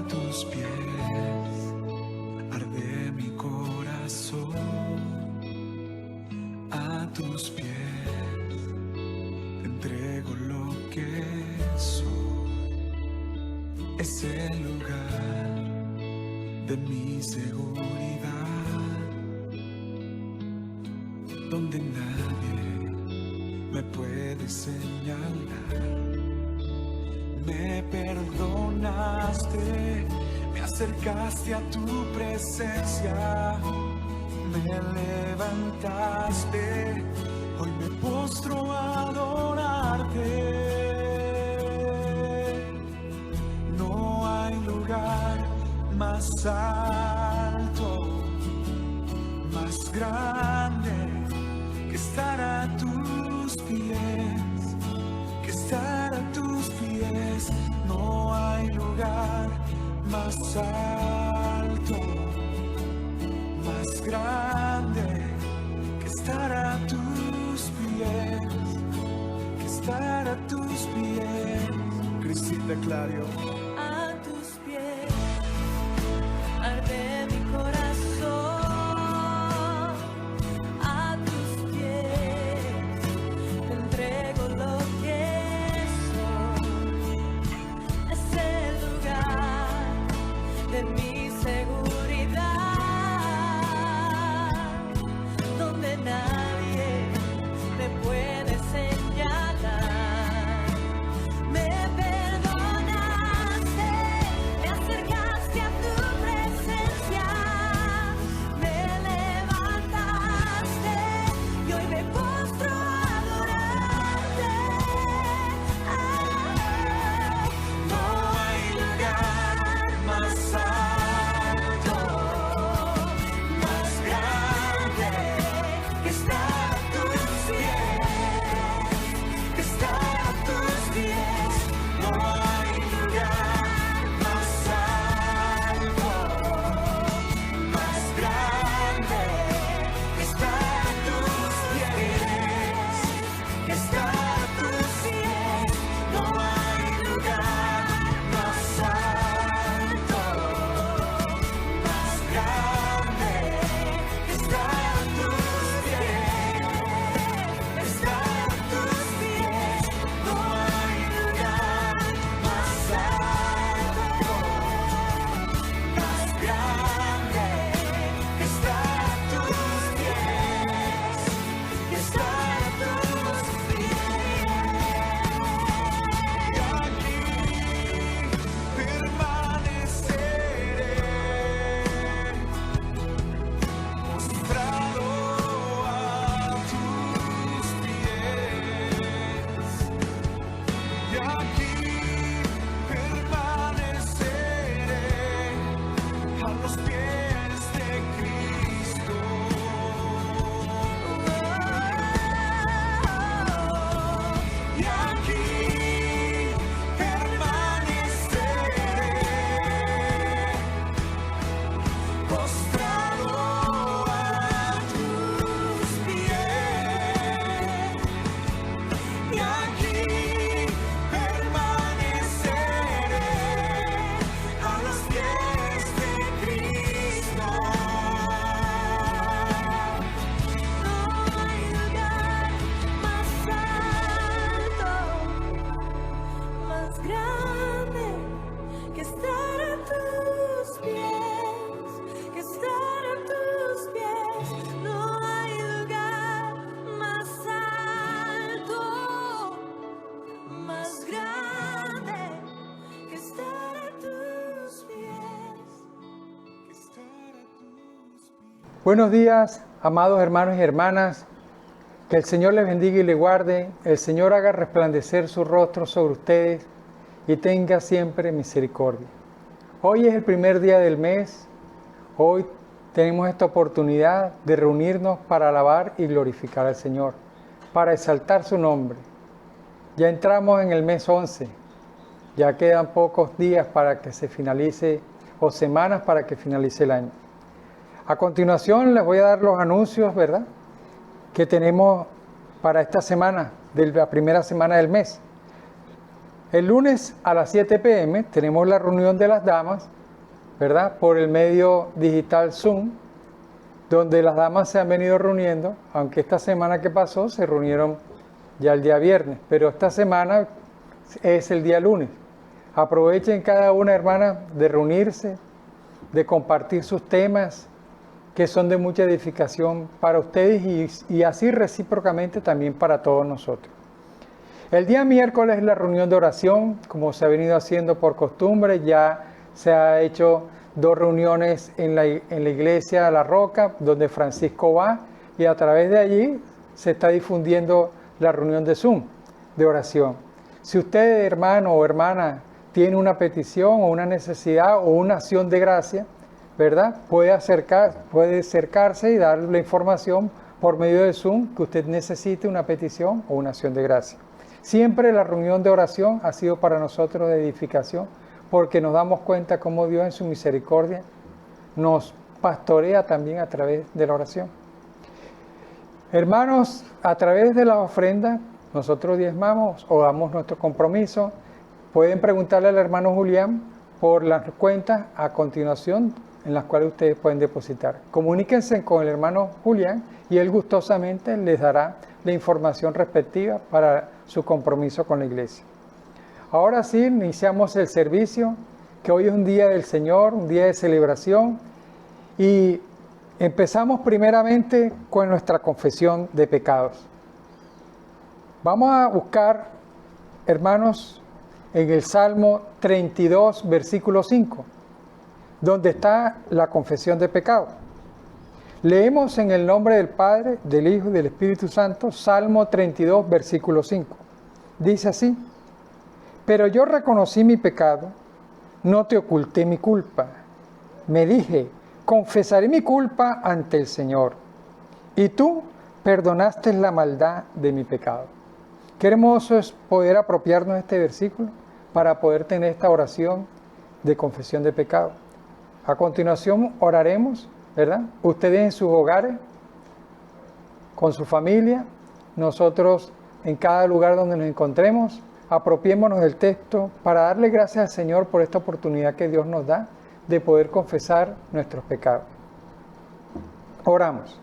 tus pies arde mi corazón, a tus pies te entrego lo que soy. Es el lugar de mi seguridad, donde nadie me puede señalar. Me perdonaste, me acercaste a tu presencia, me levantaste, hoy me postro a adorarte. No hay lugar más alto, más grande que estar a tus pies, que estar a tus pies. No hay lugar más alto, más grande que estar a tus pies, que estar a tus pies. Cristina Clario. A tus pies arde mi corazón, a tus pies te entrego lo que soy. Es el lugar de mi seguridad, donde nadie me puede señalar. Me perdonaste, me acercaste a tu presencia, me levantaste y hoy me postro a adorarte. No hay lugar más alto, más grande que estar a tus pies, que estar a tus pies. No hay lugar más alto, más grande que estar a tus pies, que estar a tus pies. No hay lugar más alto, más grande que estar a tus pies, que estar a tus pies. No hay lugar más alto, más grande que estar a tus pies, que estar a tus pies. Y aquí permaneceré, postrado a tus pies. Y aquí permaneceré a los pies de Cristo. Y aquí permaneceré, postrado a tus pies. Y aquí permaneceré a los pies de Cristo. No hay lugar más alto, más grande que estar a tus pies, que estar a tus pies. No hay lugar más alto, más grande que estar a tus pies. Buenos días, amados hermanos y hermanas. Que el Señor les bendiga y les guarde. El Señor haga resplandecer su rostro sobre ustedes y tenga siempre misericordia. Hoy es el primer día del mes. Hoy tenemos esta oportunidad de reunirnos para alabar y glorificar al Señor, para exaltar su nombre. Ya entramos en el mes 11, ya quedan pocos días para que se finalice, o semanas para que finalice el año. A continuación les voy a dar los anuncios, ¿verdad?, que tenemos para esta semana, de la primera semana del mes. El lunes a las 7 p.m. tenemos la reunión de las damas, ¿verdad?, por el medio digital Zoom, donde las damas se han venido reuniendo, aunque esta semana que pasó se reunieron ya el día viernes, pero esta semana es el día lunes. Aprovechen cada una, hermana, de reunirse, de compartir sus temas, que son de mucha edificación para ustedes y así recíprocamente también para todos nosotros. El día miércoles es la reunión de oración, como se ha venido haciendo por costumbre. Ya se ha hecho 2 reuniones en la iglesia La Roca, donde Francisco va, y a través de allí se está difundiendo la reunión de Zoom, de oración. Si usted, hermano o hermana, tiene una petición o una necesidad o una acción de gracia, ¿verdad?, puede acercarse y dar la información por medio de Zoom que usted necesite una petición o una acción de gracia. Siempre la reunión de oración ha sido para nosotros de edificación, porque nos damos cuenta cómo Dios en su misericordia nos pastorea también a través de la oración. Hermanos, a través de las ofrendas nosotros diezmamos o damos nuestro compromiso. Pueden preguntarle al hermano Julián por las cuentas a continuación en las cuales ustedes pueden depositar. Comuníquense con el hermano Julián y él gustosamente les dará la información respectiva para su compromiso con la iglesia. Ahora sí, iniciamos el servicio, que hoy es un día del Señor, un día de celebración, y empezamos primeramente con nuestra confesión de pecados. Vamos a buscar, hermanos, en el Salmo 32, versículo 5, donde está la confesión de pecado. Leemos en el nombre del Padre, del Hijo y del Espíritu Santo, Salmo 32, versículo 5. Dice así: pero yo reconocí mi pecado, no te oculté mi culpa. Me dije, confesaré mi culpa ante el Señor, y tú perdonaste la maldad de mi pecado. Qué hermoso es poder apropiarnos de este versículo para poder tener esta oración de confesión de pecado. A continuación oraremos, ¿verdad?, ustedes en sus hogares, con su familia, nosotros en cada lugar donde nos encontremos. Apropiémonos del texto para darle gracias al Señor por esta oportunidad que Dios nos da de poder confesar nuestros pecados. Oramos.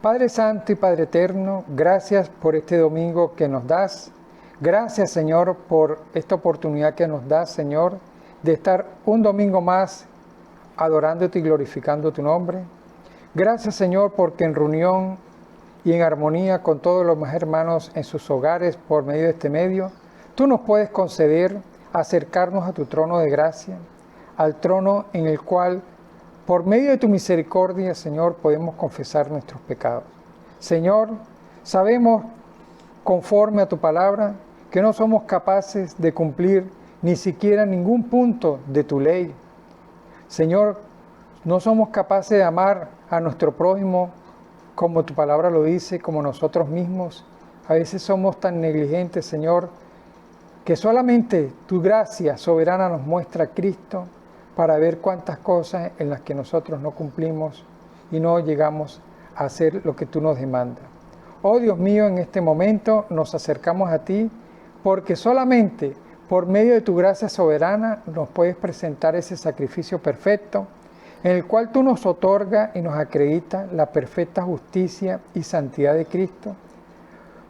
Padre Santo y Padre Eterno, gracias por este domingo que nos das. Gracias, Señor, por esta oportunidad que nos das, Señor, de estar un domingo más adorándote y glorificando tu nombre. Gracias, Señor, porque en reunión y en armonía con todos los demás hermanos en sus hogares por medio de este medio, tú nos puedes conceder acercarnos a tu trono de gracia, al trono en el cual, por medio de tu misericordia, Señor, podemos confesar nuestros pecados. Señor, sabemos, conforme a tu palabra, que no somos capaces de cumplir ni siquiera ningún punto de tu ley. Señor, no somos capaces de amar a nuestro prójimo como tu palabra lo dice, como nosotros mismos. A veces somos tan negligentes, Señor, que solamente tu gracia soberana nos muestra a Cristo para ver cuántas cosas en las que nosotros no cumplimos y no llegamos a hacer lo que tú nos demandas. Oh Dios mío, en este momento nos acercamos a ti porque solamente por medio de tu gracia soberana nos puedes presentar ese sacrificio perfecto en el cual tú nos otorgas y nos acreditas la perfecta justicia y santidad de Cristo,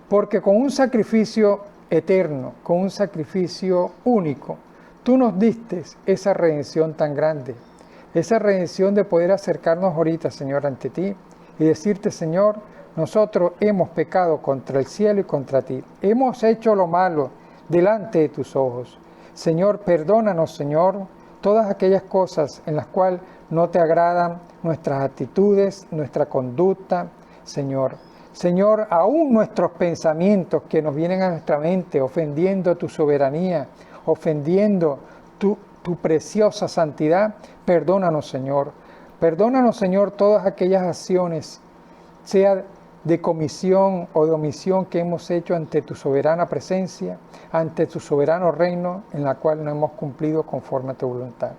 porque con un sacrificio eterno, con un sacrificio único, tú nos diste esa redención tan grande, esa redención de poder acercarnos ahorita, Señor, ante ti y decirte, Señor, nosotros hemos pecado contra el cielo y contra ti, hemos hecho lo malo delante de tus ojos. Señor, perdónanos, Señor, todas aquellas cosas en las cuales no te agradan nuestras actitudes, nuestra conducta, Señor. Señor, aún nuestros pensamientos que nos vienen a nuestra mente, ofendiendo tu soberanía, ofendiendo tu preciosa santidad, perdónanos, Señor. Perdónanos, Señor, todas aquellas acciones, sea de comisión o de omisión que hemos hecho ante tu soberana presencia, ante tu soberano reino, en la cual no hemos cumplido conforme a tu voluntad.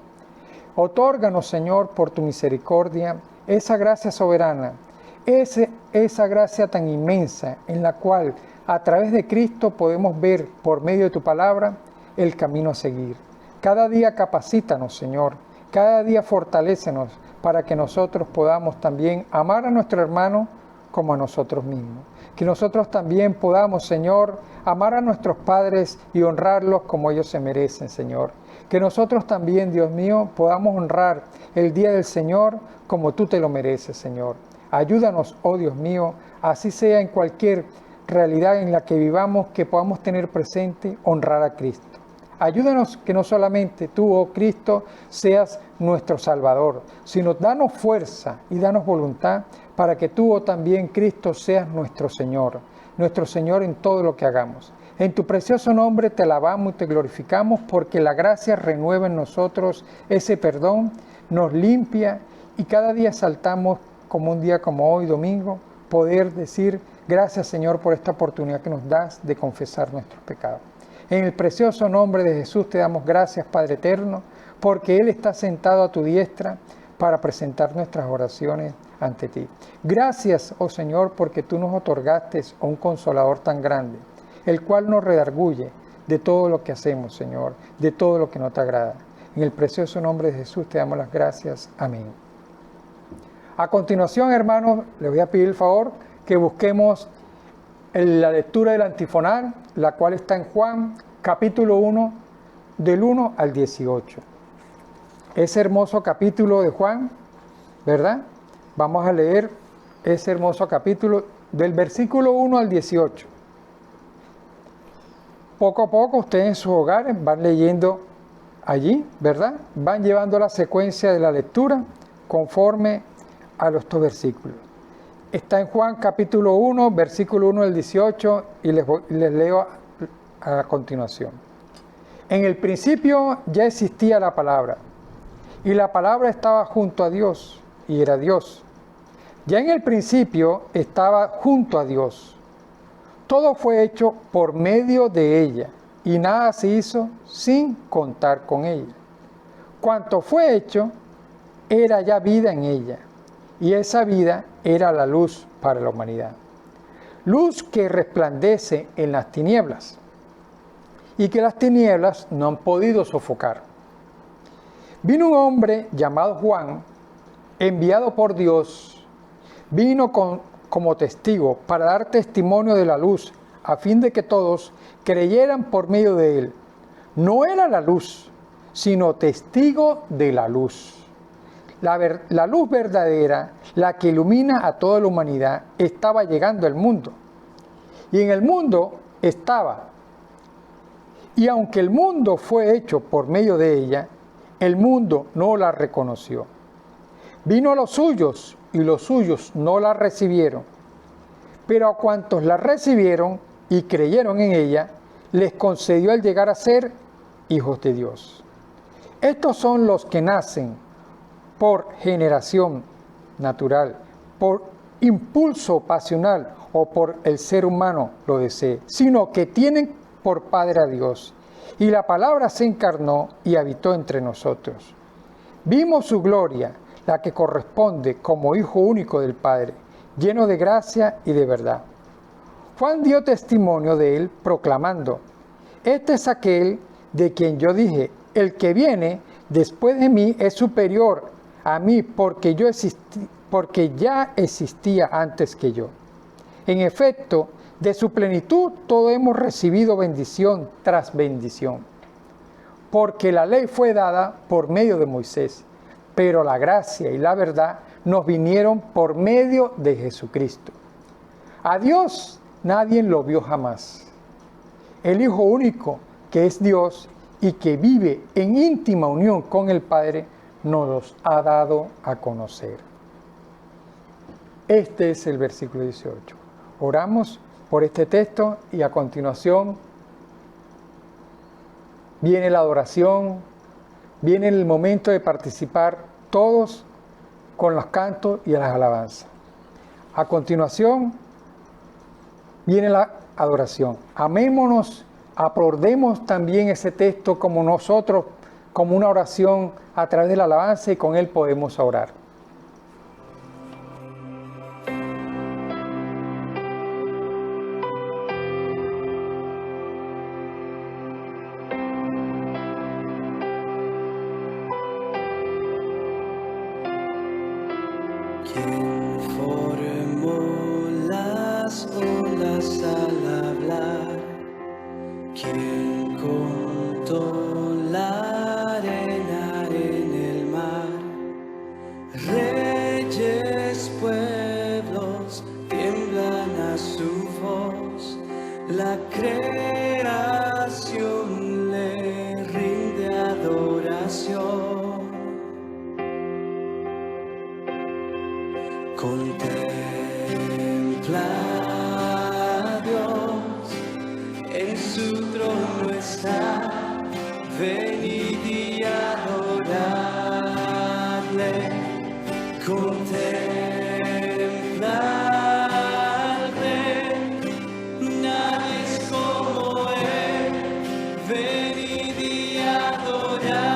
Otórganos, Señor, por tu misericordia, esa gracia soberana, esa gracia tan inmensa en la cual a través de Cristo podemos ver por medio de tu palabra el camino a seguir. Cada día capacítanos, Señor, cada día fortalécenos para que nosotros podamos también amar a nuestro hermano como a nosotros mismos. Que nosotros también podamos, Señor, amar a nuestros padres y honrarlos como ellos se merecen, Señor. Que nosotros también, Dios mío, podamos honrar el día del Señor como tú te lo mereces, Señor. Ayúdanos, oh Dios mío, así sea en cualquier realidad en la que vivamos, que podamos tener presente honrar a Cristo. Ayúdanos que no solamente tú, oh Cristo, seas nuestro Salvador, sino danos fuerza y danos voluntad para que tú, oh también Cristo, seas nuestro Señor en todo lo que hagamos. En tu precioso nombre te alabamos y te glorificamos porque la gracia renueva en nosotros ese perdón, nos limpia y cada día saltamos como un día como hoy, domingo, poder decir gracias, Señor, por esta oportunidad que nos das de confesar nuestros pecados. En el precioso nombre de Jesús te damos gracias, Padre eterno, porque Él está sentado a tu diestra para presentar nuestras oraciones ante ti. Gracias, oh Señor, porque tú nos otorgaste a un consolador tan grande, el cual nos redarguye de todo lo que hacemos, Señor, de todo lo que no te agrada. En el precioso nombre de Jesús te damos las gracias. Amén. A continuación, hermanos, les voy a pedir el favor que busquemos la lectura del antifonal, la cual está en Juan, capítulo 1, del 1 al 18. Ese hermoso capítulo de Juan, ¿verdad? Vamos a leer ese hermoso capítulo del versículo 1 al 18. Poco a poco ustedes en sus hogares van leyendo allí, ¿verdad? Van llevando la secuencia de la lectura conforme a estos versículos. Está en Juan capítulo 1, versículo 1 al 18 y les leo a continuación. En el principio ya existía la palabra y la palabra estaba junto a Dios y era Dios. Ya en el principio estaba junto a Dios. Todo fue hecho por medio de ella y nada se hizo sin contar con ella. Cuanto fue hecho era ya vida en ella. Y esa vida era la luz para la humanidad. Luz que resplandece en las tinieblas y que las tinieblas no han podido sofocar. Vino un hombre llamado Juan, enviado por Dios. Vino como testigo para dar testimonio de la luz, a fin de que todos creyeran por medio de él. No era la luz, sino testigo de la luz. La luz verdadera, la que ilumina a toda la humanidad, estaba llegando al mundo. Y en el mundo estaba. Y aunque el mundo fue hecho por medio de ella, el mundo no la reconoció. Vino a los suyos y los suyos no la recibieron. Pero a cuantos la recibieron y creyeron en ella, les concedió el llegar a ser hijos de Dios. Estos son los que nacen por generación natural, por impulso pasional o por el ser humano lo desee, sino que tienen por Padre a Dios. Y la palabra se encarnó y habitó entre nosotros. Vimos su gloria, la que corresponde como Hijo único del Padre, lleno de gracia y de verdad. Juan dio testimonio de él, proclamando: este es aquel de quien yo dije, el que viene después de mí es superior a mí porque ya existía antes que yo. En efecto, de su plenitud todo hemos recibido bendición tras bendición. Porque la ley fue dada por medio de Moisés, pero la gracia y la verdad nos vinieron por medio de Jesucristo. A Dios nadie lo vio jamás. El Hijo único, que es Dios y que vive en íntima unión con el Padre, nos los ha dado a conocer. Este es el versículo 18. Oramos por este texto y a continuación viene la adoración, viene el momento de participar todos con los cantos y las alabanzas. A continuación viene la adoración. Amémonos, aplaudemos también ese texto como nosotros, como una oración a través de la alabanza, y con él podemos orar. ¿Quién formó las olas al hablar? ¿Quién contó la arena en el mar? Reyes, pueblos, tiemblan a su voz. La creación le rinde adoración. Contempla a Dios, en su trono está, venid y adoradle. Contempla al Rey, nadie es como él, venid y adoradle.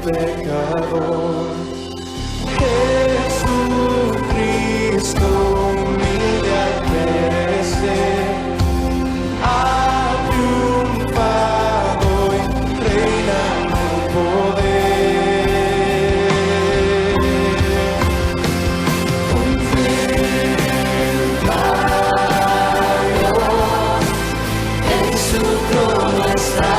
Pecador, Jesucristo, humilde al perecer, ha triunfado y reina con poder. Contempla a Dios, en su trono está.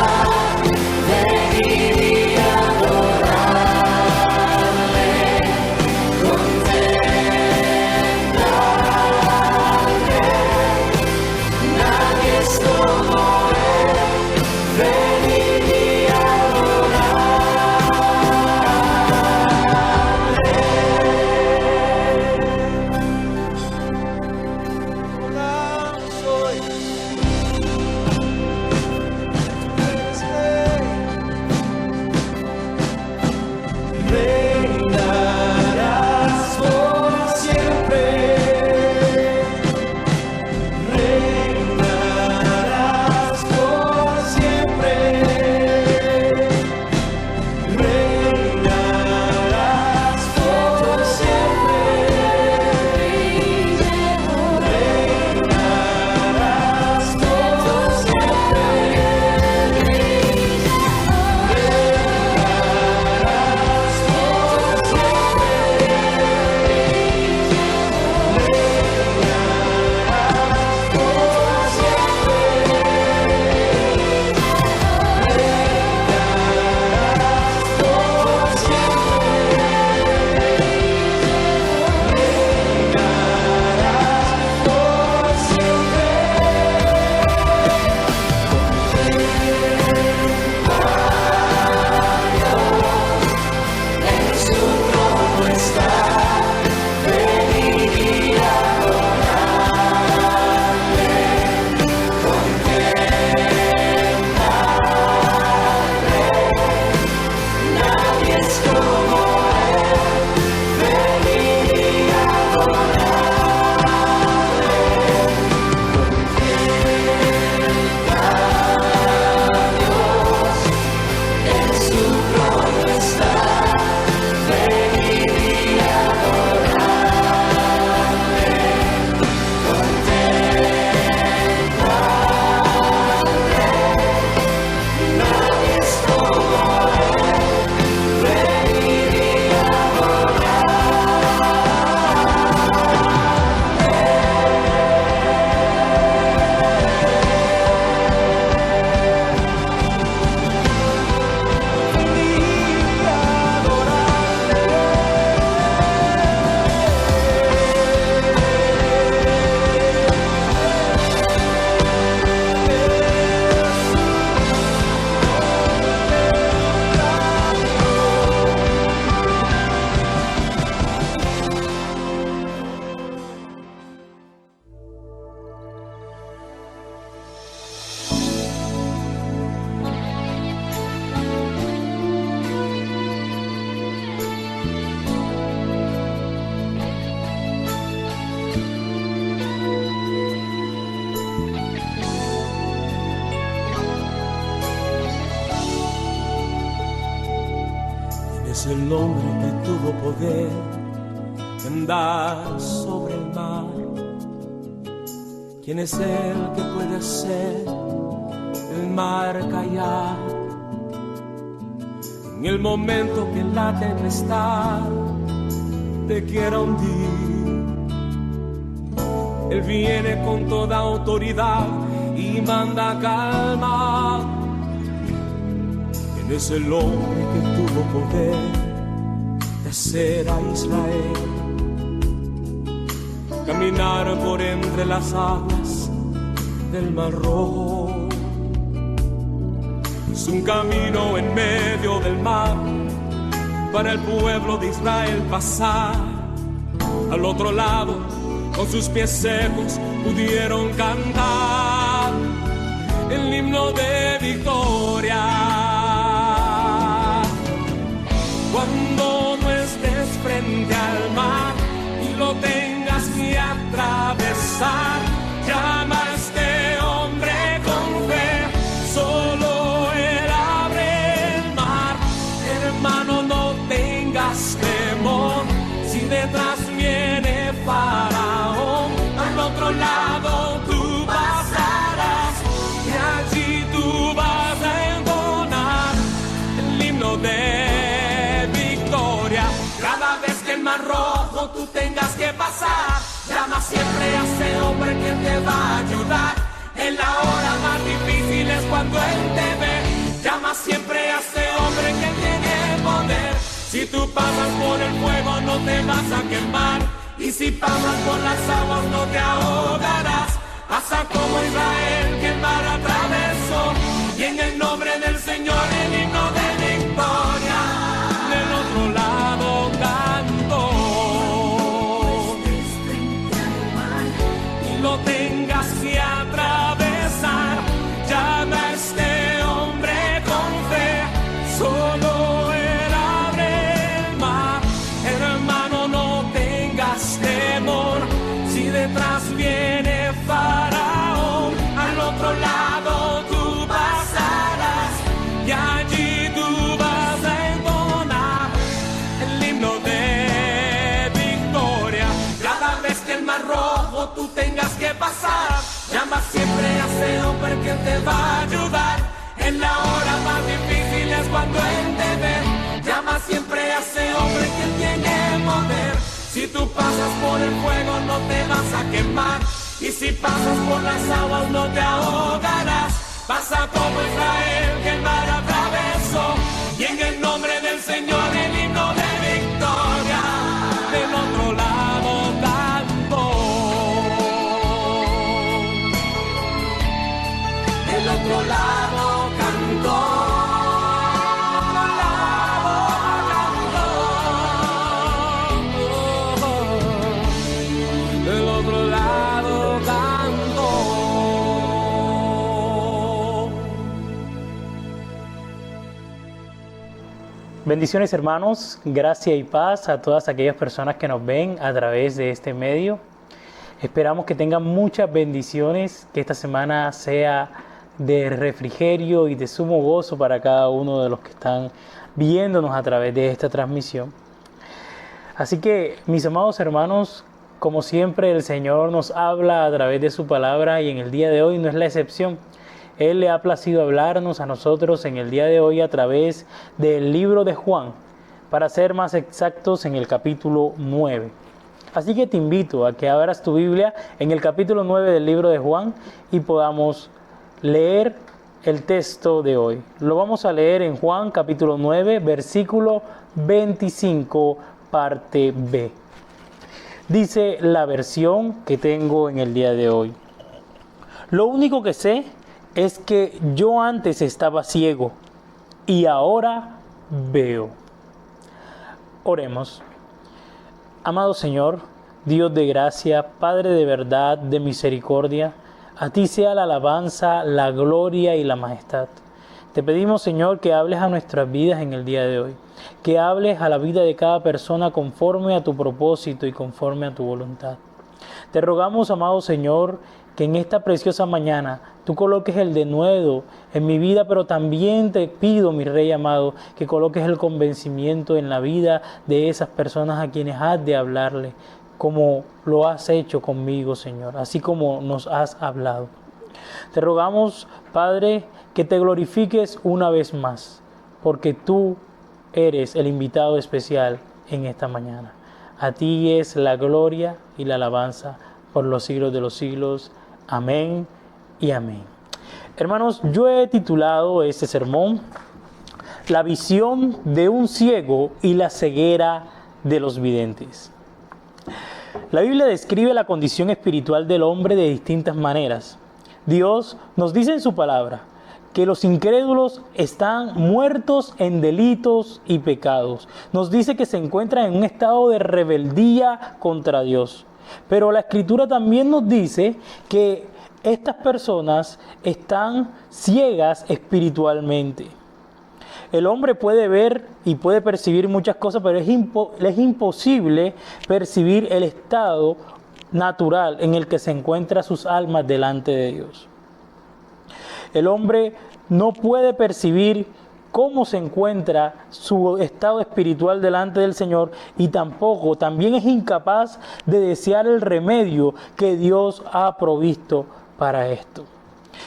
es el hombre que tuvo poder de andar sobre el mar? ¿Quién es el que puede hacer el mar callar? En el momento que la tempestad te quiera hundir, Él viene con toda autoridad y manda calma. ¿Quién es el hombre que tuvo poder de hacer a Israel caminar por entre las aguas del Mar Rojo? Es un camino en medio del mar para el pueblo de Israel pasar. Al otro lado, con sus pies secos, pudieron cantar el himno de victoria. Cuando no estés frente al mar y lo tengas que atravesar, llama a este hombre con fe, solo Él abre el mar. Hermano, no tengas temor, si detrás viene Faraón, al otro lado tú pasarás y allí tú vas a entonar el himno de victoria. Cada vez que el Mar Rojo tú tengas que pasar, llama siempre a ese hombre que te va a ayudar. En la hora más difícil es cuando Él te ve. Llama siempre a ese hombre que tiene poder. Si tú pasas por el fuego no te vas a quemar, y si pasas por las aguas no te ahogarás. Pasa como Israel que el mar atravesó, y en el nombre del Señor el himno de victoria del otro lado cantó. Y lo tengas que atravesar, llama a este hombre con fe, solo Él abre el mar. Hermano, no tengas temor, si detrás viene Faraón, al otro lado tú pasarás y allí tú vas a entonar el himno de victoria. Cada vez que el Mar Rojo tú tengas que pasar, llama siempre a ese hombre que te va a ayudar. En la hora más difícil es cuando Él te ve. Llama siempre a ese hombre que tiene poder. Si tú pasas por el fuego no te vas a quemar, y si pasas por las aguas no te ahogarás. Pasa como Israel que el mar atravesó, y en el nombre del Señor el himno de victoria del otro lado cantó. Del otro lado cantó. Del otro lado cantó. Bendiciones, hermanos, gracia y paz a todas aquellas personas que nos ven a través de este medio. Esperamos que tengan muchas bendiciones, que esta semana sea de refrigerio y de sumo gozo para cada uno de los que están viéndonos a través de esta transmisión. Así que, mis amados hermanos, como siempre el Señor nos habla a través de su palabra, y en el día de hoy no es la excepción. Él le ha placido hablarnos a nosotros en el día de hoy a través del libro de Juan, para ser más exactos en el capítulo 9. Así que te invito a que abras tu Biblia en el capítulo 9 del libro de Juan y podamos leer el texto de hoy. Lo vamos a leer en Juan capítulo 9, versículo 25, parte B. Dice la versión que tengo en el día de hoy: lo único que sé es que yo antes estaba ciego y ahora veo. Oremos. Amado Señor, Dios de gracia, Padre de verdad, de misericordia, a ti sea la alabanza, la gloria y la majestad. Te pedimos, Señor, que hables a nuestras vidas en el día de hoy, que hables a la vida de cada persona conforme a tu propósito y conforme a tu voluntad. Te rogamos, amado Señor, que en esta preciosa mañana tú coloques el denuedo en mi vida, pero también te pido, mi Rey amado, que coloques el convencimiento en la vida de esas personas a quienes has de hablarle, como lo has hecho conmigo, Señor, así como nos has hablado. Te rogamos, Padre, que te glorifiques una vez más, porque tú eres el invitado especial en esta mañana. A ti es la gloria y la alabanza por los siglos de los siglos. Amén y amén. Hermanos, yo he titulado este sermón La visión de un ciego y la ceguera de los videntes. La Biblia describe la condición espiritual del hombre de distintas maneras. Dios nos dice en su palabra que los incrédulos están muertos en delitos y pecados. Nos dice que se encuentran en un estado de rebeldía contra Dios. Pero la Escritura también nos dice que estas personas están ciegas espiritualmente. El hombre puede ver y puede percibir muchas cosas, pero es imposible percibir el estado natural en el que se encuentran sus almas delante de Dios. El hombre no puede percibir cómo se encuentra su estado espiritual delante del Señor, y también es incapaz de desear el remedio que Dios ha provisto para esto.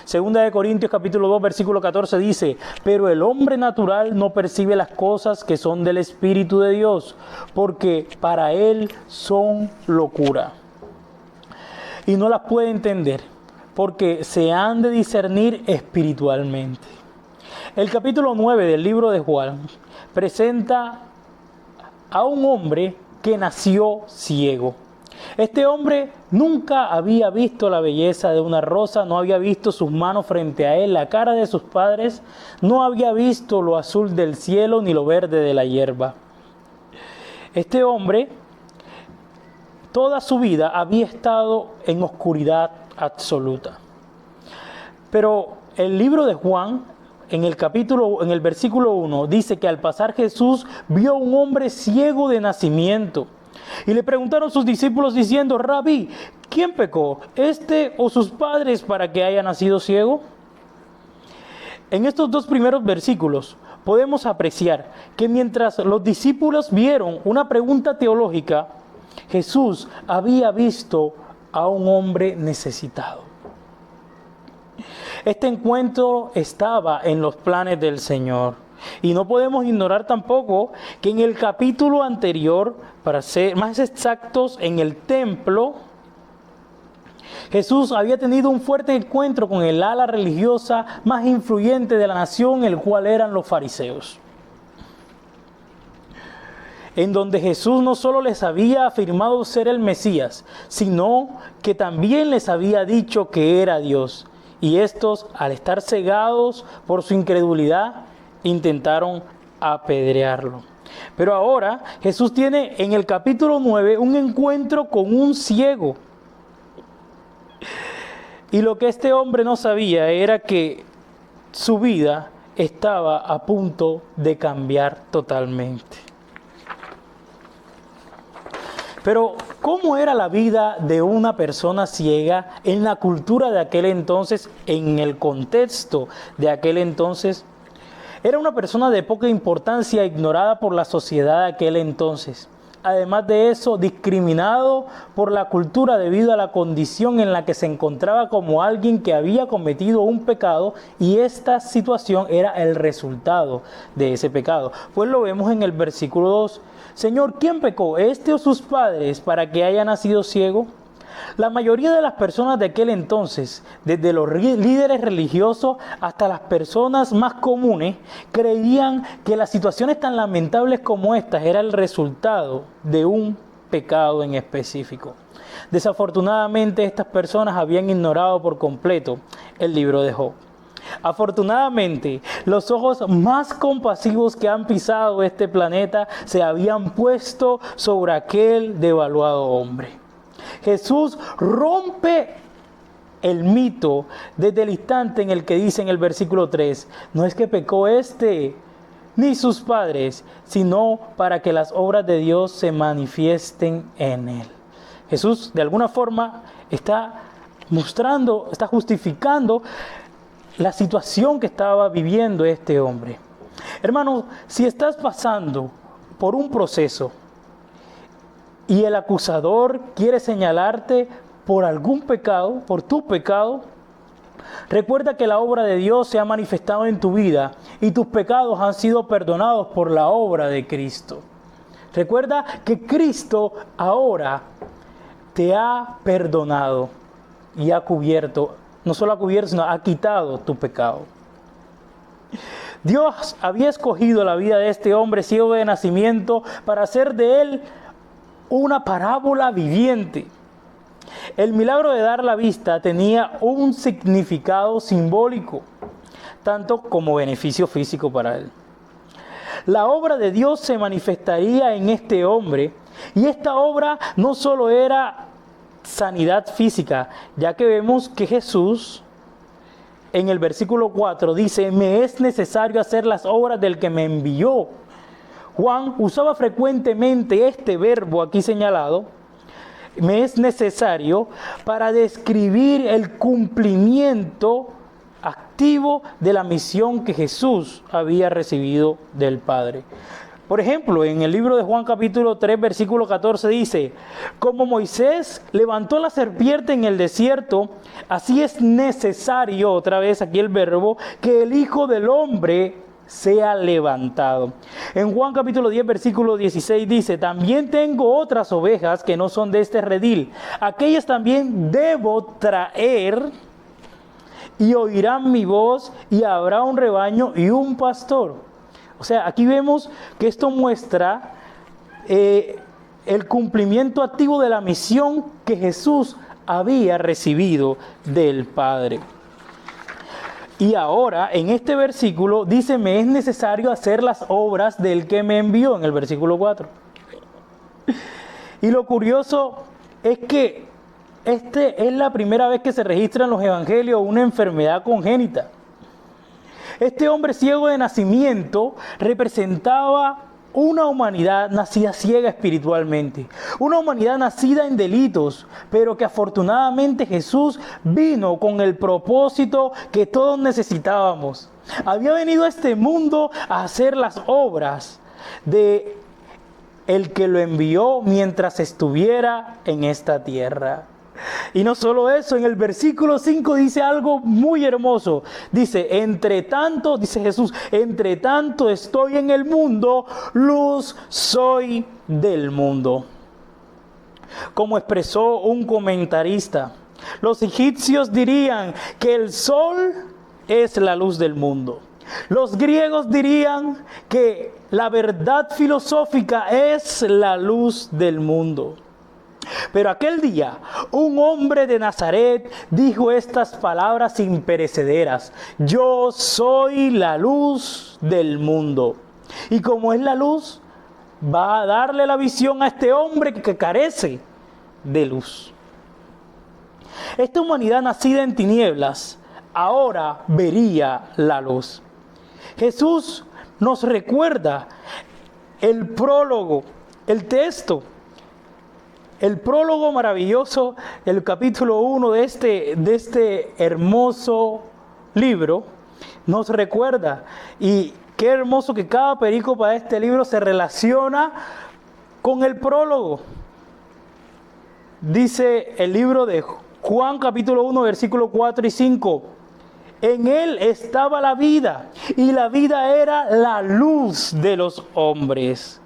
Segunda de Corintios capítulo 2 versículo 14 dice: pero el hombre natural no percibe las cosas que son del Espíritu de Dios, porque para él son locura, y no las puede entender, porque se han de discernir espiritualmente. El capítulo 9 del libro de Juan presenta a un hombre que nació ciego. Este hombre nunca había visto la belleza de una rosa, no había visto sus manos frente a él, la cara de sus padres, no había visto lo azul del cielo ni lo verde de la hierba. Este hombre, toda su vida había estado en oscuridad absoluta. Pero el libro de Juan, en el versículo 1, dice que al pasar Jesús vio a un hombre ciego de nacimiento. Y le preguntaron sus discípulos diciendo: Rabí, ¿quién pecó, este o sus padres, para que haya nacido ciego? En estos dos primeros versículos podemos apreciar que mientras los discípulos vieron una pregunta teológica, Jesús había visto a un hombre necesitado. Este encuentro estaba en los planes del Señor. Y no podemos ignorar tampoco que en el capítulo anterior, para ser más exactos, en el templo, Jesús había tenido un fuerte encuentro con el ala religiosa más influyente de la nación, el cual eran los fariseos. En donde Jesús no solo les había afirmado ser el Mesías, sino que también les había dicho que era Dios. Y estos, al estar cegados por su incredulidad, intentaron apedrearlo. Pero ahora Jesús tiene en el capítulo 9 un encuentro con un ciego. Y lo que este hombre no sabía era que su vida estaba a punto de cambiar totalmente. Pero, ¿cómo era la vida de una persona ciega en la cultura de aquel entonces, en el contexto de aquel entonces? Era una persona de poca importancia, ignorada por la sociedad de aquel entonces. Además de eso, discriminado por la cultura debido a la condición en la que se encontraba como alguien que había cometido un pecado, y esta situación era el resultado de ese pecado. Pues lo vemos en el versículo 2. Señor, ¿quién pecó, este o sus padres, para que haya nacido ciego? La mayoría de las personas de aquel entonces, desde los líderes religiosos hasta las personas más comunes, creían que las situaciones tan lamentables como estas era el resultado de un pecado en específico. Desafortunadamente, estas personas habían ignorado por completo el libro de Job. Afortunadamente, los ojos más compasivos que han pisado este planeta se habían puesto sobre aquel devaluado hombre. Jesús rompe el mito desde el instante en el que dice en el versículo 3: no es que pecó este ni sus padres, sino para que las obras de Dios se manifiesten en él. Jesús de alguna forma está mostrando, está justificando la situación que estaba viviendo este hombre. Hermano, si estás pasando por un proceso y el acusador quiere señalarte por algún pecado, por tu pecado, recuerda que la obra de Dios se ha manifestado en tu vida y tus pecados han sido perdonados por la obra de Cristo. Recuerda que Cristo ahora te ha perdonado y ha cubierto, no solo ha cubierto, sino ha quitado tu pecado. Dios había escogido la vida de este hombre ciego de nacimiento para hacer de él una parábola viviente. El milagro de dar la vista tenía un significado simbólico, tanto como beneficio físico para él. La obra de Dios se manifestaría en este hombre, y esta obra no solo era sanidad física, ya que vemos que Jesús en el versículo 4 dice: me es necesario hacer las obras del que me envió. Juan usaba frecuentemente este verbo aquí señalado, me es necesario, para describir el cumplimiento activo de la misión que Jesús había recibido del Padre. Por ejemplo, en el libro de Juan capítulo 3, versículo 14 dice: como Moisés levantó la serpiente en el desierto, así es necesario, otra vez aquí el verbo, que el Hijo del Hombre sea levantado. En Juan capítulo 10, versículo 16 dice: también tengo otras ovejas que no son de este redil. Aquellas también debo traer, y oirán mi voz, y habrá un rebaño y un pastor. O sea, aquí vemos que esto muestra el cumplimiento activo de la misión que Jesús había recibido del Padre. Y ahora, en este versículo, dice: me es necesario hacer las obras del que me envió, en el versículo 4. Y lo curioso es que es la primera vez que se registra en los evangelios una enfermedad congénita. Este hombre ciego de nacimiento representaba una humanidad nacida ciega espiritualmente, una humanidad nacida en delitos, pero que afortunadamente Jesús vino con el propósito que todos necesitábamos. Había venido a este mundo a hacer las obras de el que lo envió mientras estuviera en esta tierra. Y no solo eso, en el versículo 5 dice algo muy hermoso. Dice: entre tanto, dice Jesús, entre tanto estoy en el mundo, luz soy del mundo. Como expresó un comentarista, los egipcios dirían que el sol es la luz del mundo. Los griegos dirían que la verdad filosófica es la luz del mundo. Pero aquel día, un hombre de Nazaret dijo estas palabras imperecederas: yo soy la luz del mundo. Y como es la luz, va a darle la visión a este hombre que carece de luz. Esta humanidad nacida en tinieblas, ahora vería la luz. Jesús nos recuerda el prólogo, el texto. El prólogo maravilloso, el capítulo 1 de este hermoso libro, nos recuerda. Y qué hermoso que cada perícopa de este libro se relaciona con el prólogo. Dice el libro de Juan capítulo 1, versículo 4 y 5. En él estaba la vida, y la vida era la luz de los hombres.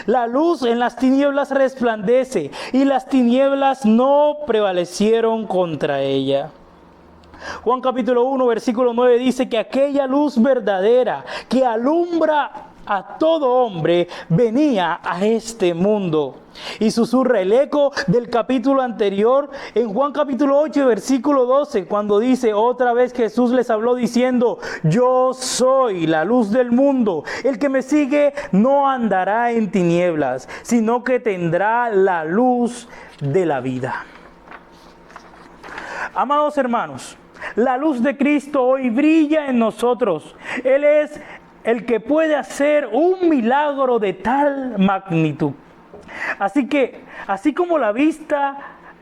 La luz en las tinieblas resplandece, y las tinieblas no prevalecieron contra ella. Juan capítulo 1, versículo 9 dice que aquella luz verdadera que alumbra a todo hombre venía a este mundo. Y susurra el eco del capítulo anterior en Juan capítulo 8, versículo 12, cuando dice: otra vez Jesús les habló diciendo: yo soy la luz del mundo. El que me sigue no andará en tinieblas, sino que tendrá la luz de la vida. Amados hermanos, la luz de Cristo hoy brilla en nosotros. Él es el que puede hacer un milagro de tal magnitud. Así que, así como la vista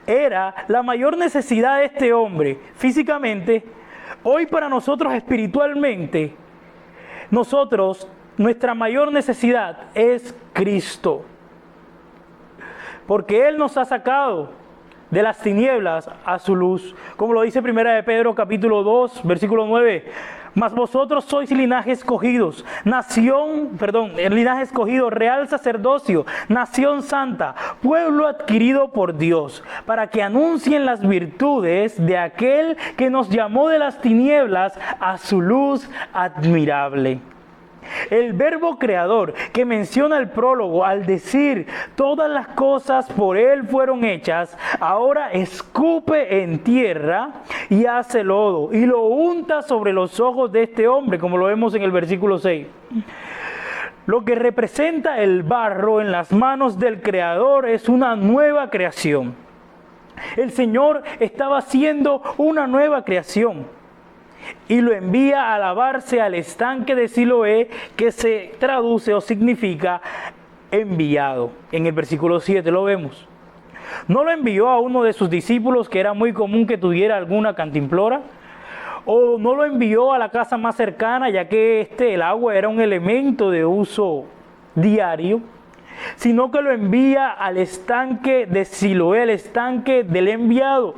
era la mayor necesidad de este hombre físicamente, hoy para nosotros espiritualmente, nuestra mayor necesidad es Cristo. Porque Él nos ha sacado de las tinieblas a su luz. Como lo dice 1 de Pedro capítulo 2, versículo 9. Mas vosotros sois linaje escogido, linaje escogido, real sacerdocio, nación santa, pueblo adquirido por Dios, para que anuncien las virtudes de aquel que nos llamó de las tinieblas a su luz admirable. El verbo creador que menciona el prólogo al decir todas las cosas por él fueron hechas, ahora escupe en tierra y hace lodo y lo unta sobre los ojos de este hombre, como lo vemos en el versículo 6. Lo que representa el barro en las manos del creador es una nueva creación. El Señor estaba haciendo una nueva creación y lo envía a lavarse al estanque de Siloé, que se traduce o significa enviado. En el versículo 7 lo vemos. No lo envió a uno de sus discípulos, que era muy común que tuviera alguna cantimplora, o no lo envió a la casa más cercana, ya que el agua era un elemento de uso diario, sino que lo envía al estanque de Siloé, el estanque del enviado.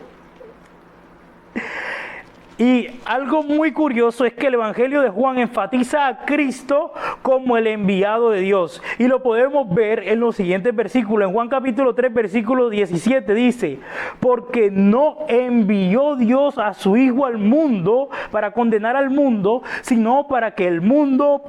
Y algo muy curioso es que el Evangelio de Juan enfatiza a Cristo como el enviado de Dios. Y lo podemos ver en los siguientes versículos. En Juan capítulo 3, versículo 17 dice: porque no envió Dios a su Hijo al mundo para condenar al mundo, sino para que el mundo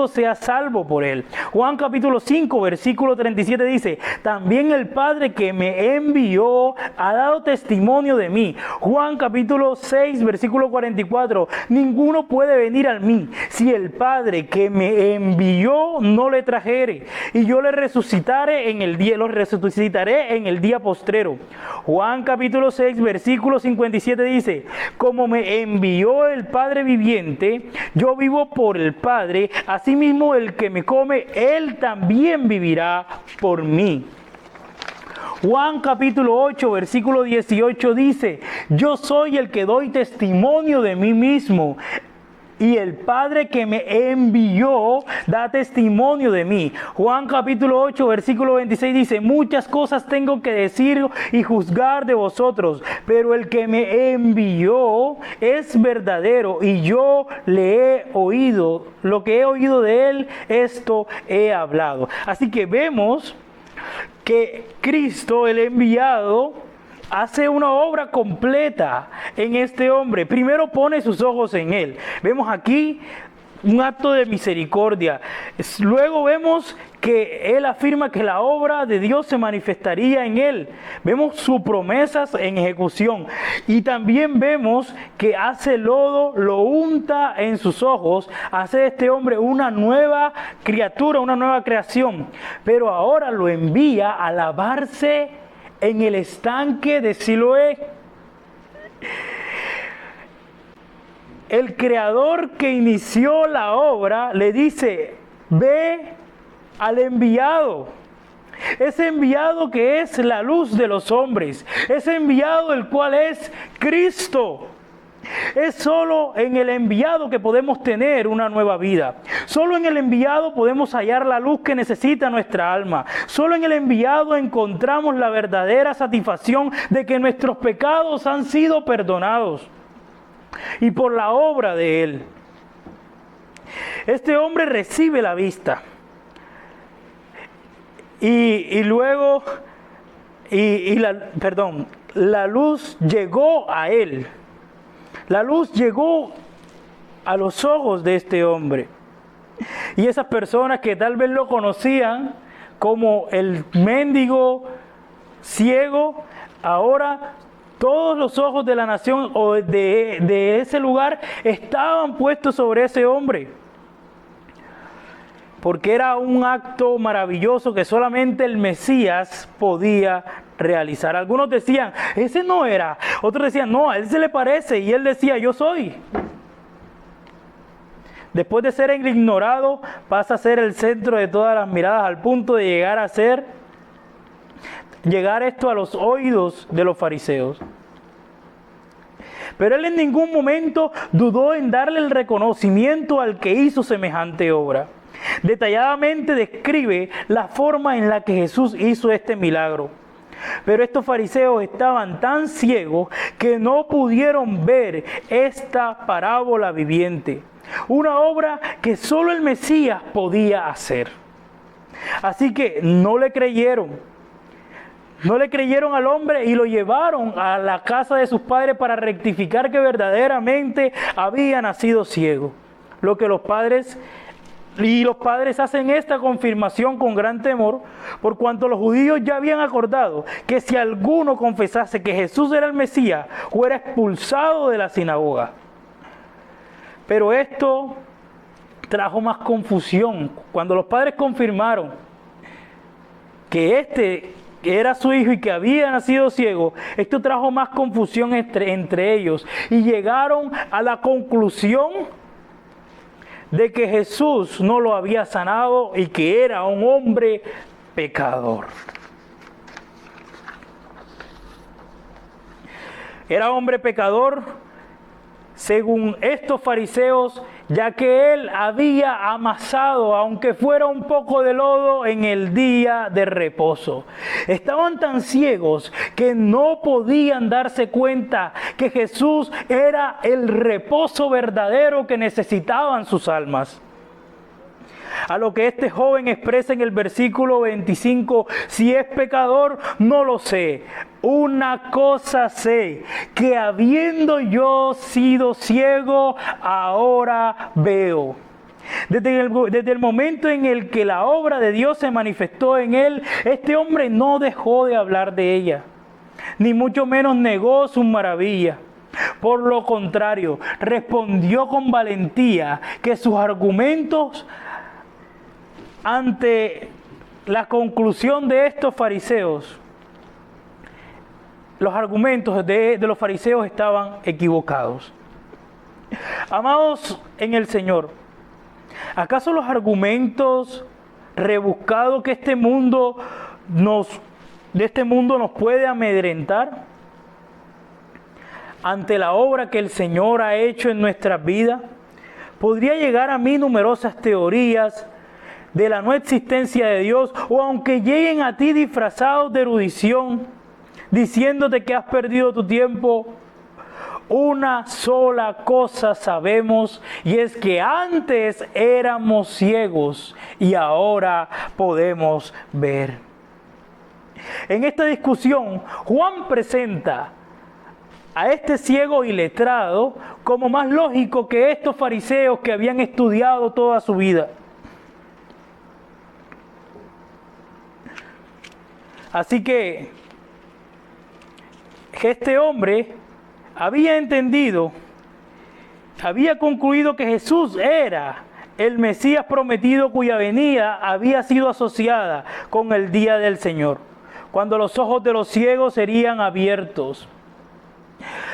sea salvo por él. Juan capítulo 5, versículo 37 dice: también el Padre que me envió ha dado testimonio de mí. Juan capítulo 6, versículo 44: ninguno puede venir a mí si el Padre que me envió no le trajere, y yo lo resucitaré en el día postrero. Juan capítulo 6, versículo 57 dice: como me envió el Padre viviente, yo vivo por el Padre, asimismo el que me come, él también vivirá por mí. Juan capítulo 8, versículo 18 dice: yo soy el que doy testimonio de mí mismo, y el Padre que me envió da testimonio de mí. Juan capítulo 8, versículo 26 dice: muchas cosas tengo que decir y juzgar de vosotros, pero el que me envió es verdadero, y yo le he oído, lo que he oído de él, esto he hablado. Así que vemos que Cristo, el enviado, hace una obra completa en este hombre. Primero pone sus ojos en él. Vemos aquí un acto de misericordia. Luego vemos que él afirma que la obra de Dios se manifestaría en él. Vemos sus promesas en ejecución. Y también vemos que hace lodo, lo unta en sus ojos, hace de este hombre una nueva criatura, una nueva creación. Pero ahora lo envía a lavarse en el estanque de Siloé. El creador que inició la obra le dice: ve al enviado. Ese enviado que es la luz de los hombres. Ese enviado el cual es Cristo. Es solo en el enviado que podemos tener una nueva vida. Solo en el enviado podemos hallar la luz que necesita nuestra alma. Solo en el enviado encontramos la verdadera satisfacción de que nuestros pecados han sido perdonados. Y por la obra de él, este hombre recibe la vista. La luz llegó a él. La luz llegó a los ojos de este hombre. Y esas personas que tal vez lo conocían como el mendigo ciego, ahora todos los ojos de la nación o de ese lugar estaban puestos sobre ese hombre. Porque era un acto maravilloso que solamente el Mesías podía realizar. Algunos decían: ese no era. Otros decían: no, a él se le parece. Y él decía: yo soy. Después de ser el ignorado, pasa a ser el centro de todas las miradas, al punto de llegar a ser llegar esto a los oídos de los fariseos. Pero él en ningún momento dudó en darle el reconocimiento al que hizo semejante obra. Detalladamente describe la forma en la que Jesús hizo este milagro. Pero estos fariseos estaban tan ciegos que no pudieron ver esta parábola viviente, una obra que solo el Mesías podía hacer. Así que no le creyeron. No le creyeron al hombre y lo llevaron a la casa de sus padres para rectificar que verdaderamente había nacido ciego. Lo que los padres hacen esta confirmación con gran temor, por cuanto los judíos ya habían acordado que si alguno confesase que Jesús era el Mesías, fuera expulsado de la sinagoga. Pero esto trajo más confusión. Cuando los padres confirmaron que este era su hijo y que había nacido ciego, esto trajo más confusión entre ellos y llegaron a la conclusión de que Jesús no lo había sanado y que era un hombre pecador. Era hombre pecador según estos fariseos, ya que él había amasado, aunque fuera un poco de lodo, en el día de reposo. Estaban tan ciegos que no podían darse cuenta que Jesús era el reposo verdadero que necesitaban sus almas. A lo que este joven expresa en el versículo 25, si es pecador, no lo sé. Una cosa sé, que habiendo yo sido ciego, ahora veo. Desde el momento en el que la obra de Dios se manifestó en él, este hombre no dejó de hablar de ella, ni mucho menos negó su maravilla. Por lo contrario, respondió con valentía que sus argumentos ante la conclusión de estos fariseos, los argumentos de los fariseos estaban equivocados. Amados en el Señor, ¿acaso los argumentos rebuscados que de este mundo nos puede amedrentar ante la obra que el Señor ha hecho en nuestras vidas? Podría llegar a mí numerosas teorías de la no existencia de Dios, o aunque lleguen a ti disfrazados de erudición, diciéndote que has perdido tu tiempo, una sola cosa sabemos, y es que antes éramos ciegos y ahora podemos ver. En esta discusión, Juan presenta a este ciego iletrado como más lógico que estos fariseos que habían estudiado toda su vida. Así que este hombre había entendido, había concluido que Jesús era el Mesías prometido, cuya venida había sido asociada con el día del Señor, cuando los ojos de los ciegos serían abiertos.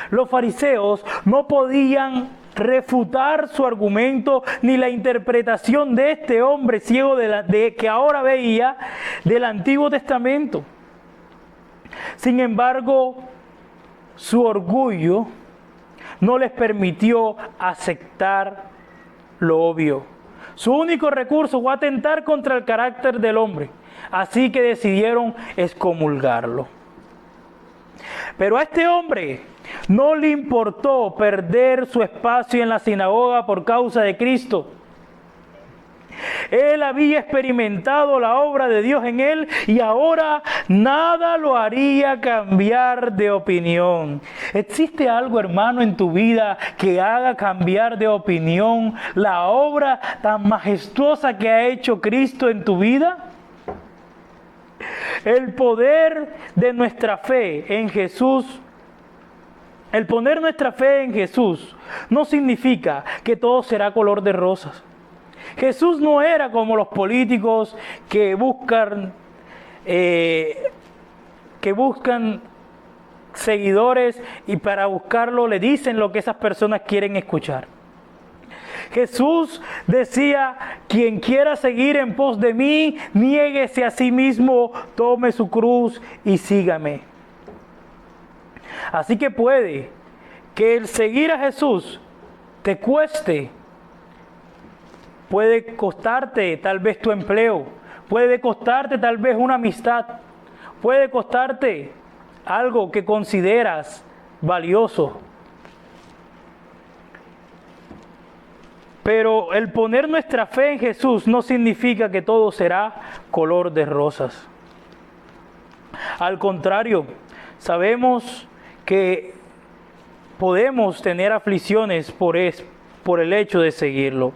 Los fariseos no podían refutar su argumento ni la interpretación de este hombre ciego que ahora veía del Antiguo Testamento. Sin embargo, su orgullo no les permitió aceptar lo obvio. Su único recurso fue atentar contra el carácter del hombre, así que decidieron excomulgarlo. Pero a este hombre no le importó perder su espacio en la sinagoga por causa de Cristo. Él había experimentado la obra de Dios en él y ahora nada lo haría cambiar de opinión. ¿Existe algo, hermano, en tu vida que haga cambiar de opinión la obra tan majestuosa que ha hecho Cristo en tu vida? El poder de nuestra fe en Jesús, el poner nuestra fe en Jesús, no significa que todo será color de rosas. Jesús no era como los políticos que buscan seguidores y para buscarlo le dicen lo que esas personas quieren escuchar. Jesús decía, quien quiera seguir en pos de mí, niéguese a sí mismo, tome su cruz y sígame. Así que puede que el seguir a Jesús te cueste. Puede costarte tal vez tu empleo, puede costarte tal vez una amistad, puede costarte algo que consideras valioso. Pero el poner nuestra fe en Jesús no significa que todo será color de rosas. Al contrario, sabemos que podemos tener aflicciones por el hecho de seguirlo.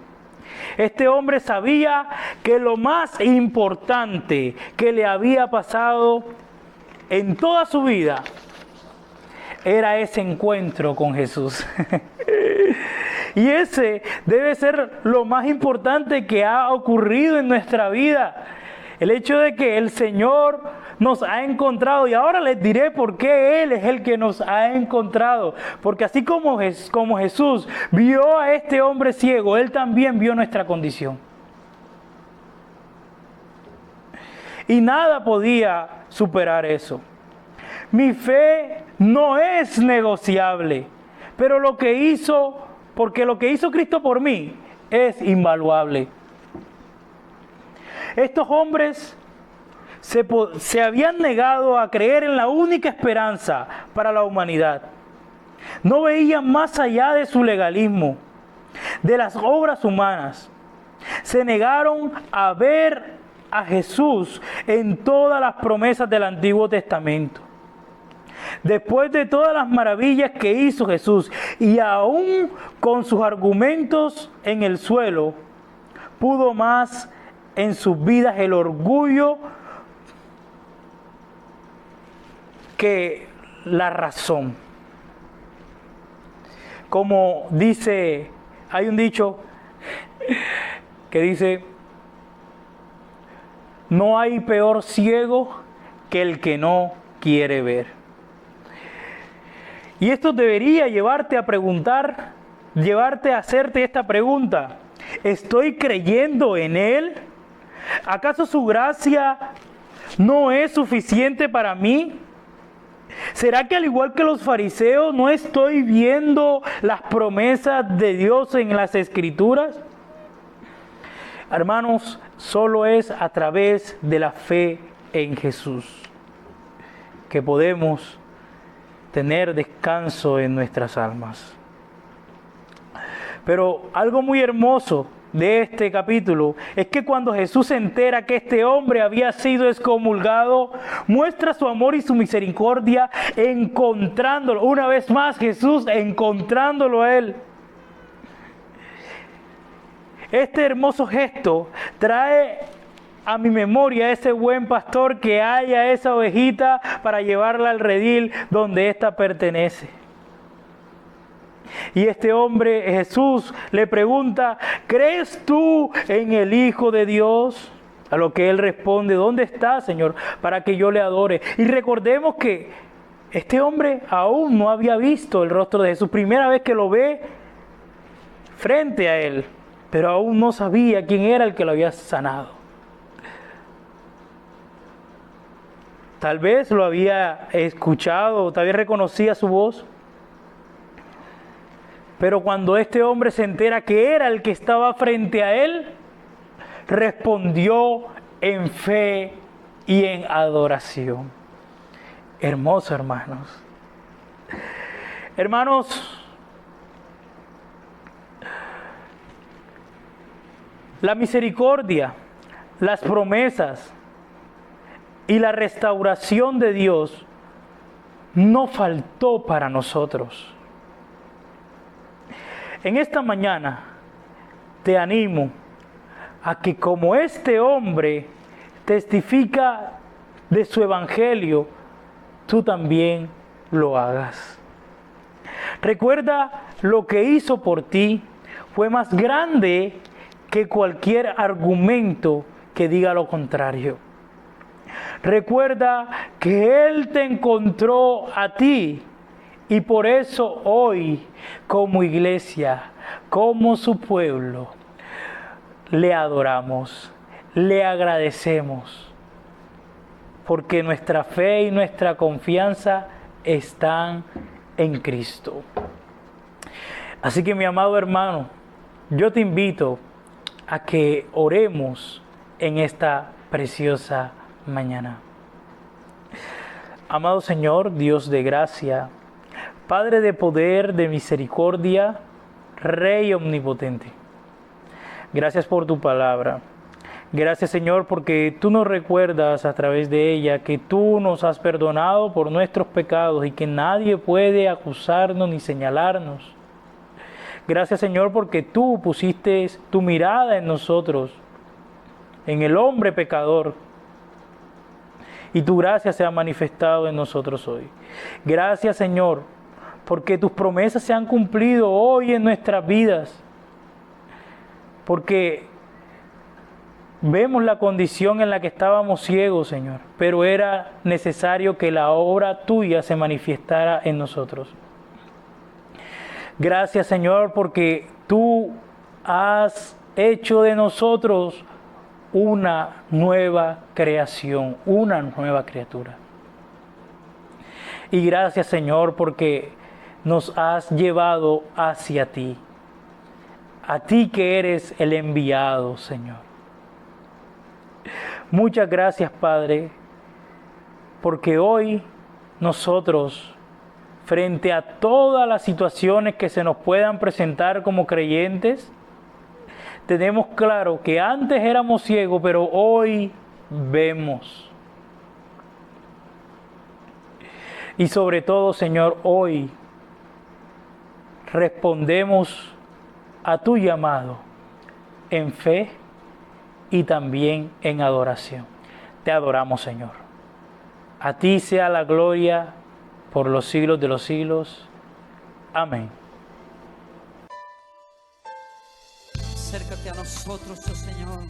Este hombre sabía que lo más importante que le había pasado en toda su vida era ese encuentro con Jesús. Y ese debe ser lo más importante que ha ocurrido en nuestra vida. El hecho de que el Señor nos ha encontrado. Y ahora les diré por qué Él es el que nos ha encontrado. Porque así como Jesús vio a este hombre ciego, Él también vio nuestra condición. Y nada podía superar eso. Mi fe no es negociable. Pero lo que hizo Cristo por mí es invaluable. Estos hombres se habían negado a creer en la única esperanza para la humanidad. No veían más allá de su legalismo, de las obras humanas. Se negaron a ver a Jesús en todas las promesas del Antiguo Testamento. Después de todas las maravillas que hizo Jesús y aún con sus argumentos en el suelo, pudo más en sus vidas el orgullo que la razón. Como dice, hay un dicho que dice, no hay peor ciego que el que no quiere ver. Y esto debería llevarte a preguntar, llevarte a hacerte esta pregunta. ¿Estoy creyendo en Él? ¿Acaso su gracia no es suficiente para mí? ¿Será que al igual que los fariseos no estoy viendo las promesas de Dios en las Escrituras? Hermanos, solo es a través de la fe en Jesús que podemos tener descanso en nuestras almas. Pero algo muy hermoso de este capítulo es que cuando Jesús se entera que este hombre había sido excomulgado, muestra su amor y su misericordia encontrándolo. Una vez más Jesús encontrándolo a él. Este hermoso gesto trae a mi memoria ese buen pastor que halla esa ovejita para llevarla al redil donde ésta pertenece. Y este hombre, Jesús, le pregunta, ¿crees tú en el Hijo de Dios? A lo que él responde, ¿dónde está, Señor, para que yo le adore? Y recordemos que este hombre aún no había visto el rostro de Jesús. Primera vez que lo ve frente a él, pero aún no sabía quién era el que lo había sanado. Tal vez lo había escuchado, tal vez reconocía su voz. Pero cuando este hombre se entera que era el que estaba frente a él, respondió en fe y en adoración. Hermoso, hermanos. Hermanos, la misericordia, las promesas y la restauración de Dios no faltó para nosotros. En esta mañana te animo a que como este hombre testifica de su evangelio, tú también lo hagas. Recuerda, lo que hizo por ti fue más grande que cualquier argumento que diga lo contrario. Recuerda que Él te encontró a ti Y por eso hoy, como iglesia, como su pueblo, le adoramos, le agradecemos, porque nuestra fe y nuestra confianza están en Cristo. Así que, mi amado hermano, yo te invito a que oremos en esta preciosa mañana. Amado Señor, Dios de gracia, Padre de poder, de misericordia, Rey omnipotente, gracias por tu palabra. Gracias, Señor, porque tú nos recuerdas a través de ella que tú nos has perdonado por nuestros pecados y que nadie puede acusarnos ni señalarnos. Gracias, Señor, porque tú pusiste tu mirada en nosotros, en el hombre pecador, y tu gracia se ha manifestado en nosotros hoy. Gracias, Señor, porque tus promesas se han cumplido hoy en nuestras vidas, porque vemos la condición en la que estábamos ciegos, Señor, pero era necesario que la obra tuya se manifestara en nosotros. Gracias, Señor, porque tú has hecho de nosotros una nueva creación, una nueva criatura. Y gracias, Señor, porque nos has llevado hacia ti, a ti que eres el enviado, Señor. Muchas gracias, Padre, porque hoy nosotros, frente a todas las situaciones que se nos puedan presentar como creyentes, tenemos claro que antes éramos ciegos, pero hoy vemos. Y sobre todo, Señor, hoy respondemos a tu llamado en fe y también en adoración. Te adoramos, Señor. A ti sea la gloria por los siglos de los siglos. Amén. Acércate a nosotros, oh Señor.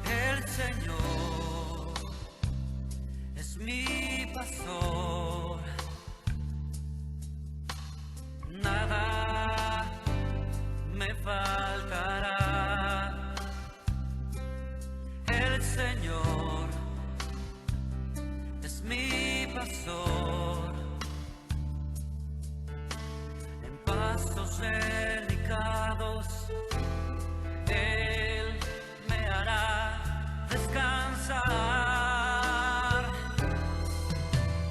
El Señor es mi pastor, nada me faltará. El Señor es mi pastor, en pastos delicados Él me hará descansar,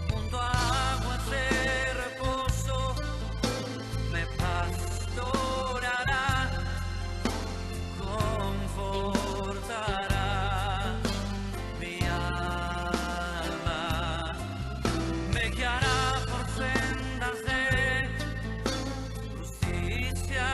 junto a aguas de reposo me pastorará, confortará mi alma, me guiará por sendas de justicia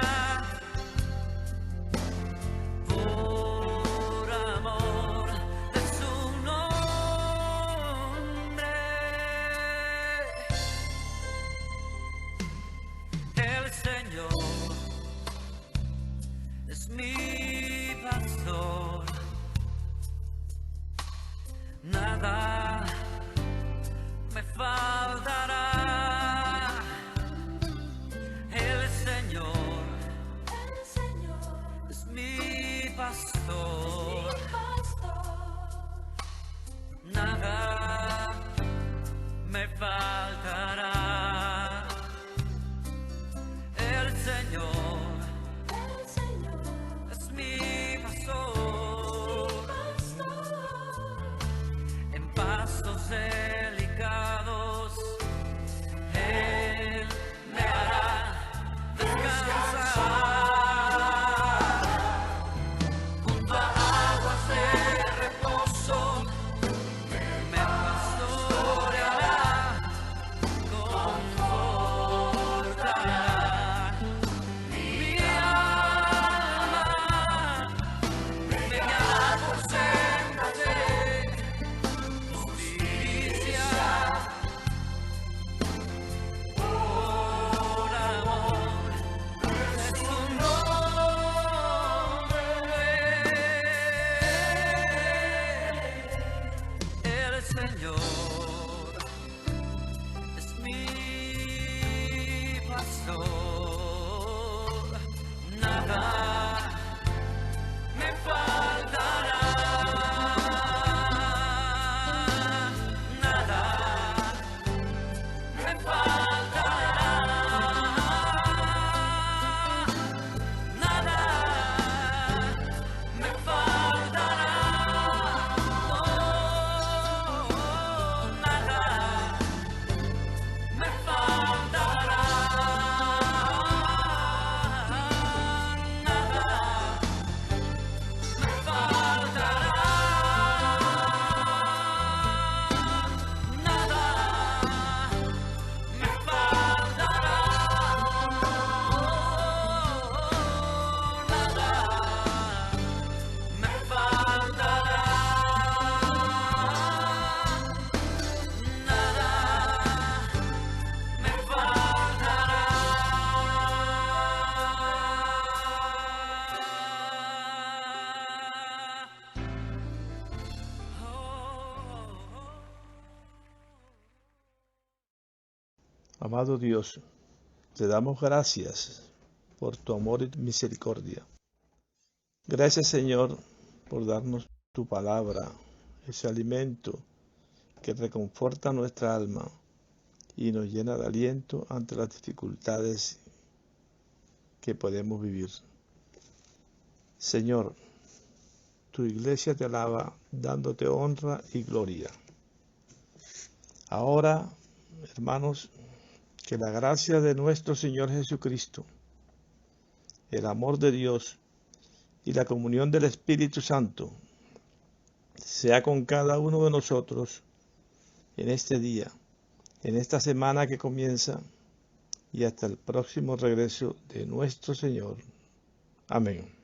Señor es mi pastor, nada me faltará, nada me faltará, nada me faltará, oh, nada me faltará, nada me faltará, nada me faltará, me faltará, nada me faltará. Amado Dios, te damos gracias por tu amor y misericordia. Gracias, Señor, por darnos tu palabra, ese alimento que reconforta nuestra alma y nos llena de aliento ante las dificultades que podemos vivir. Señor, tu iglesia te alaba dándote honra y gloria. Ahora, hermanos, que la gracia de nuestro Señor Jesucristo, el amor de Dios y la comunión del Espíritu Santo sea con cada uno de nosotros en este día, en esta semana que comienza y hasta el próximo regreso de nuestro Señor. Amén.